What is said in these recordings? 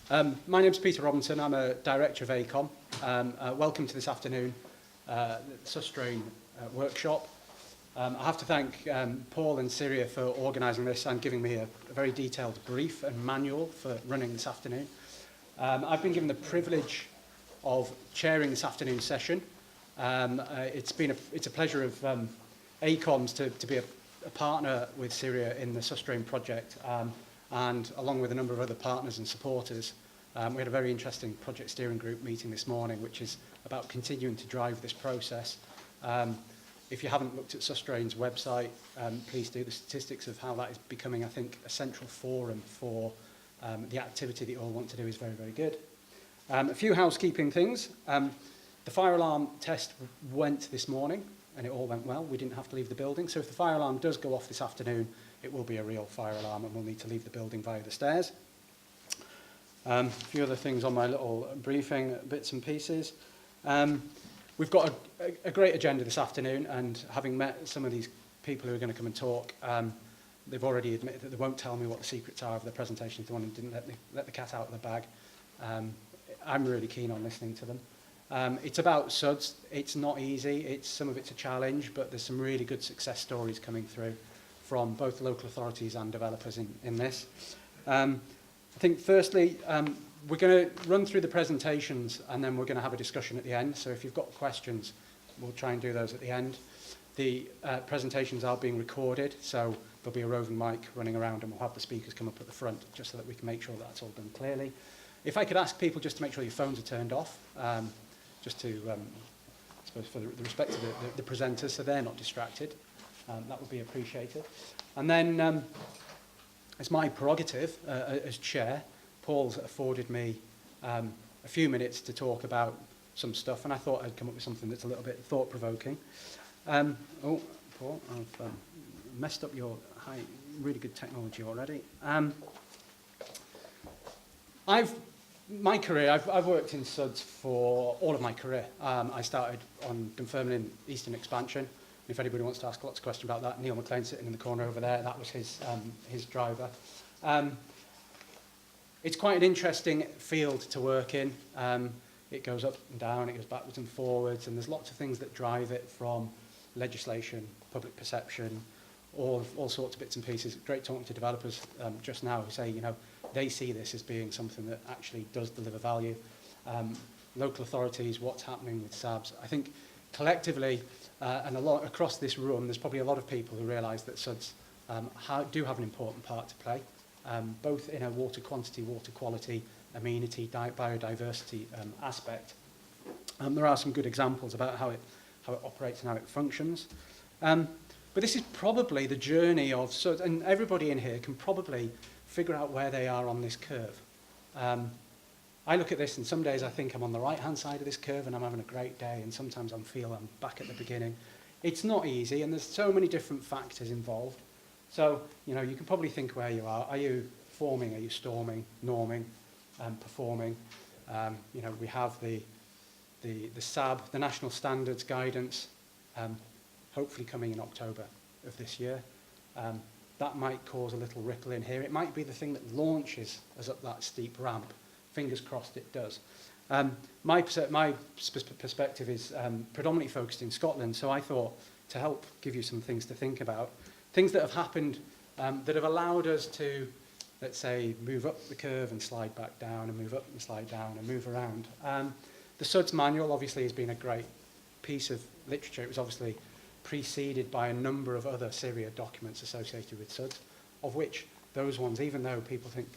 My name's Peter Robinson. I'm a director of AECOM. Welcome to this afternoon susdrain workshop. I have to thank Paul and Syria for organising this and giving me a very detailed brief and manual for running this afternoon. I've been given the privilege of chairing this afternoon's session. It's a pleasure of AECOM's to be a partner with Syria in the susdrain project, and along with a number of other partners and supporters. We had a very interesting project steering group meeting this morning, which is about continuing to drive this process. If you haven't looked at susdrain's website, please do. The statistics of how that is becoming, I think, a central forum for the activity that you all want to do is very, very good. A few housekeeping things. The fire alarm test went this morning, and it all went well. We didn't have to leave the building. So if the fire alarm does go off this afternoon, it will be a real fire alarm, and we'll need to leave the building via the stairs. A few other things on my little briefing, bits and pieces. We've got a great agenda this afternoon, and having met some of these people who are going to come and talk, they've already admitted that they won't tell me what the secrets are of the presentation. The one who didn't let the cat out of the bag. I'm really keen on listening to them. It's about SuDS. It's not easy. Some of it's a challenge, but there's some really good success stories coming through from both local authorities and developers in this. I think firstly, we're going to run through the presentations and then we're going to have a discussion at the end. So if you've got questions, we'll try and do those at the end. The presentations are being recorded, so there'll be a roving mic running around and we'll have the speakers come up at the front just so that we can make sure that's all done clearly. If I could ask people just to make sure your phones are turned off, just to, I suppose, for the respect of the presenters, so they're not distracted. That would be appreciated. And then, it's my prerogative as chair. Paul's afforded me a few minutes to talk about some stuff, and I thought I'd come up with something that's a little bit thought-provoking. Oh, Paul, I've messed up your really good technology already. My career, I've worked in SuDS for all of my career. I started on Dunfermline Eastern Expansion. If anybody wants to ask lots of questions about that, Neil McLean sitting in the corner over there, that was his driver. It's quite an interesting field to work in. It goes up and down, it goes backwards and forwards, and there's lots of things that drive it, from legislation, public perception, all sorts of bits and pieces. Great talking to developers just now who say, they see this as being something that actually does deliver value. Local authorities, what's happening with SABs. I think collectively, and a lot across this room, there's probably a lot of people who realise that SuDS do have an important part to play, both in a water quantity, water quality, amenity, biodiversity aspect. There are some good examples about how it operates and how it functions. But this is probably the journey of SuDS, and everybody in here can probably figure out where they are on this curve. I look at this and some days I think I'm on the right-hand side of this curve and I'm having a great day, and sometimes I feel I'm back at the beginning. It's not easy, and there's so many different factors involved. So, you can probably think where you are. Are you forming? Are you storming, norming, performing? We have the SAB, the National Standards Guidance, hopefully coming in October of this year. That might cause a little ripple in here. It might be the thing that launches us up that steep ramp. Fingers crossed it does. My perspective is predominantly focused in Scotland, so I thought to help give you some things to think about, things that have happened that have allowed us to, let's say, move up the curve and slide back down, and move up and slide down and move around. The SuDS manual obviously has been a great piece of literature. It was obviously preceded by a number of other Syria documents associated with SuDS, of which those ones, even though people think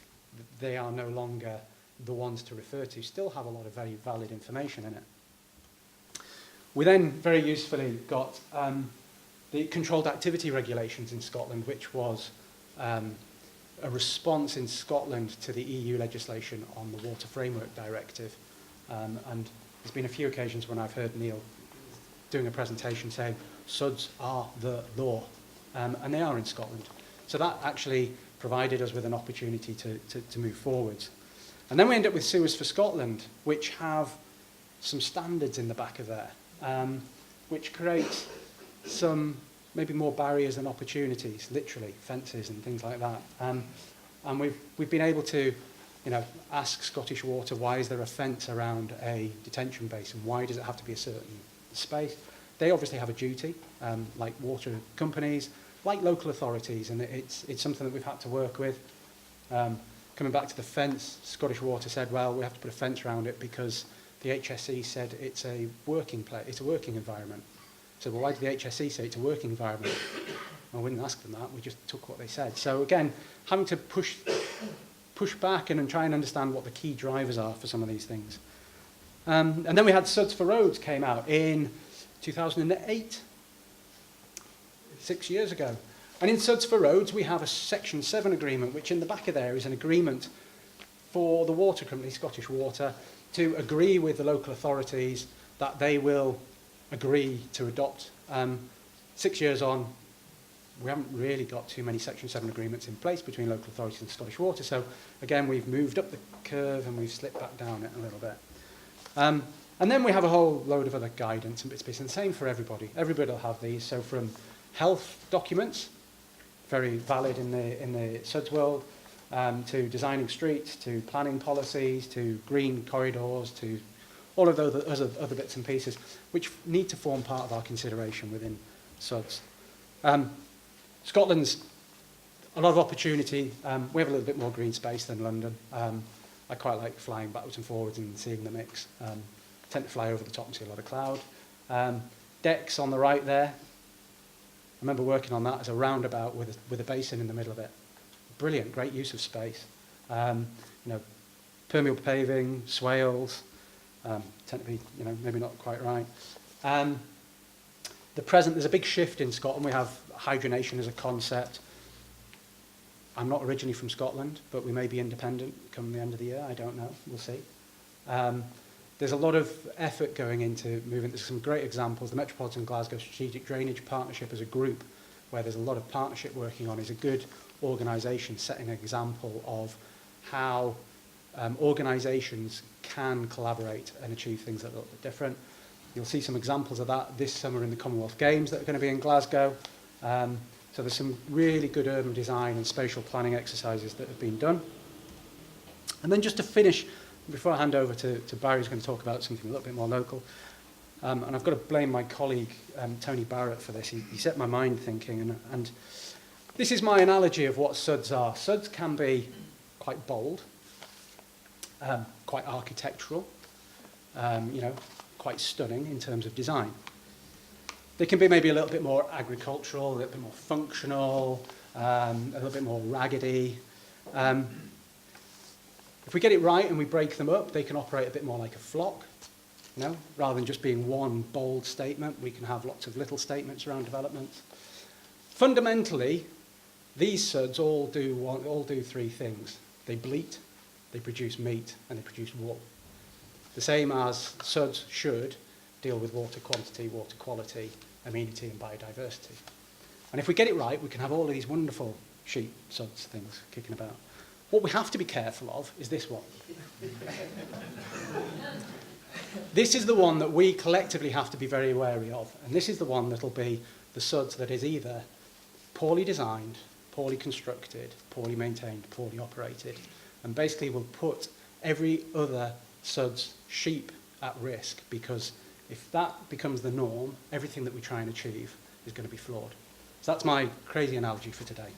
they are no longer the ones to refer to, still have a lot of very valid information in it. We then very usefully got the controlled activity regulations in Scotland, which was a response in Scotland to the EU legislation on the Water Framework Directive. And there's been a few occasions when I've heard Neil doing a presentation saying, SuDS are the law, and they are in Scotland. So that actually provided us with an opportunity to move forwards. And then we end up with Sewers for Scotland, which have some standards in the back of there, which create some maybe more barriers than opportunities, literally, fences and things like that. And we've been able to ask Scottish Water, why is there a fence around a detention basin? Why does it have to be a certain space? They obviously have a duty, like water companies, like local authorities, and it's something that we've had to work with. Coming back to the fence, Scottish Water said, well, we have to put a fence around it because the HSE said it's a working environment. So, well, why did the HSE say it's a working environment? Well, we didn't ask them that, we just took what they said. So again, having to push back and try and understand what the key drivers are for some of these things. And then we had SuDS for Roads came out in 2008, 6 years ago. And in SuDS for Roads, we have a Section 7 agreement, which in the back of there is an agreement for the water company, Scottish Water, to agree with the local authorities that they will agree to adopt. 6 years on, we haven't really got too many Section 7 agreements in place between local authorities and Scottish Water. So again, we've moved up the curve and we've slipped back down it a little bit. And then we have a whole load of other guidance and bits and pieces, and same for everybody. Everybody will have these. So from health documents, very valid in the SuDS world, to designing streets, to planning policies, to green corridors, to all of those other bits and pieces, which need to form part of our consideration within SuDS. Scotland's a lot of opportunity. We have a little bit more green space than London. I quite like flying backwards and forwards and seeing the mix. Tend to fly over the top and see a lot of cloud. Decks on the right there. I remember working on that as a roundabout with a basin in the middle of it. Brilliant, great use of space. Permeable paving, swales, tend to be, maybe not quite right. There's a big shift in Scotland. We have hydronation as a concept. I'm not originally from Scotland, but we may be independent come the end of the year. I don't know. We'll see. There's a lot of effort going into moving. There's some great examples. The Metropolitan Glasgow Strategic Drainage Partnership as a group, where there's a lot of partnership working on, is a good organisation setting an example of how organisations can collaborate and achieve things that are a little bit different. You'll see some examples of that this summer in the Commonwealth Games that are going to be in Glasgow. So there's some really good urban design and spatial planning exercises that have been done. And then just to finish, before I hand over to Barry, who's going to talk about something a little bit more local, and I've got to blame my colleague, Tony Barrett, for this. He set my mind thinking, and this is my analogy of what SuDS are. SuDS can be quite bold, quite architectural, quite stunning in terms of design. They can be maybe a little bit more agricultural, a little bit more functional, a little bit more raggedy. If we get it right and we break them up, they can operate a bit more like a flock. Rather than just being one bold statement, we can have lots of little statements around developments. Fundamentally, these SuDS all do three things. They bleat, they produce meat, and they produce wool. The same as SuDS should deal with water quantity, water quality, amenity, and biodiversity. And if we get it right, we can have all of these wonderful sheep SuDS things kicking about. What we have to be careful of is this one. This is the one that we collectively have to be very wary of. And this is the one that will be the SuDS that is either poorly designed, poorly constructed, poorly maintained, poorly operated, and basically will put every other SuDS sheep at risk, because if that becomes the norm, everything that we try and achieve is going to be flawed. So that's my crazy analogy for today.